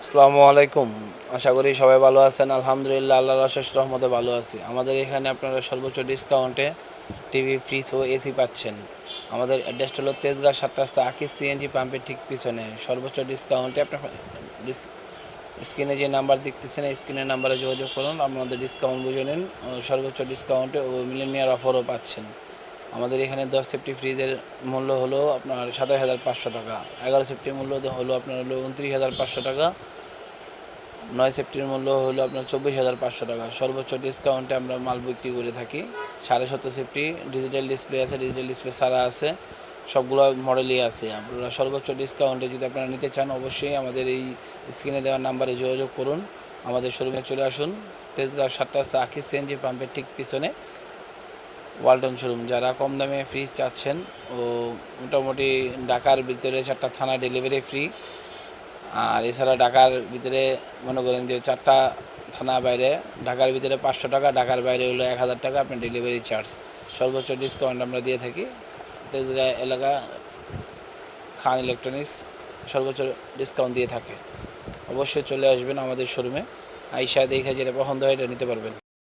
আসসালামু আলাইকুম। আশা করি সবাই ভালো আছেন। আলহামদুলিল্লাহ আল্লাহর অশেষ রহমতে ভালো আছি। আমাদের এখানে আপনারা সর্বোচ্চ ডিসকাউন্টে টিভি, ফ্রিজ ও এসি পাচ্ছেন। আমাদের অ্যাড্রেসটা হলো তেজগাঁ ৭ রাস্তা আকিজ সিএনজি পাম্পের ঠিক পিছনে। সর্বোচ্চ ডিসকাউন্টে আপনার ডিস স্ক্রিনে যে নাম্বার দেখতেছেন এই স্ক্রিনের নাম্বারে যোগাযোগ করুন। আপনাদের ডিসকাউন্ট বুঝে নিন। সর্বোচ্চ ডিসকাউন্টে ও মিলেনিয়ার অফারও পাচ্ছেন। আমাদের এখানে ১০ সেফটি ফ্রিজের মূল্য হলো আপনার ২৭,৫০০ টাকা। ১১ সেফটির মূল্য হলো আপনার ২৯,৫০০ টাকা। ৯ সেফটির মূল্য হলো আপনার ২৪,৫০০ টাকা। সর্বোচ্চ ডিসকাউন্টে আমরা মাল বিক্রি করে থাকি। ৭.৫ সেফটি ডিজিটাল ডিসপ্লে আছে, ডিজিটাল ডিসপ্লে ছাড়া আছে, সবগুলো মডেলই আছে। আপনারা সর্বোচ্চ ডিসকাউন্টে যদি আপনারা নিতে চান অবশ্যই আমাদের এই স্ক্রিনে দেওয়া নাম্বারে যোগাযোগ করুন। আমাদের শোরুমে চলে আসুন। তেজগাঁও ৭ রাস্তা আকিজ সিএনজি পাম্পের ঠিক পিছনে ওয়ালটন শোরুম। যারা কম দামে ফ্রিজ চাচ্ছেন ও মোটামুটি ঢাকার ভিতরে ৪টা থানা ডেলিভারি ফ্রি, আর এছাড়া ঢাকার ভিতরে মনে করেন যে 4টা থানা বাইরে, ঢাকার ভিতরে 500 টাকা, ঢাকার বাইরে হলো 1000 টাকা আপনার ডেলিভারি চার্জ। সর্বোচ্চ ডিসকাউন্ট আমরা দিয়ে থাকি। তেজগাঁ এলাকা খান ইলেকট্রনিক্স সর্বোচ্চ ডিসকাউন্ট দিয়ে থাকে। অবশ্যই চলে আসবেন আমাদের শোরুমে, আইসা দেখে যেটা পছন্দ হয় এটা নিতে পারবেন।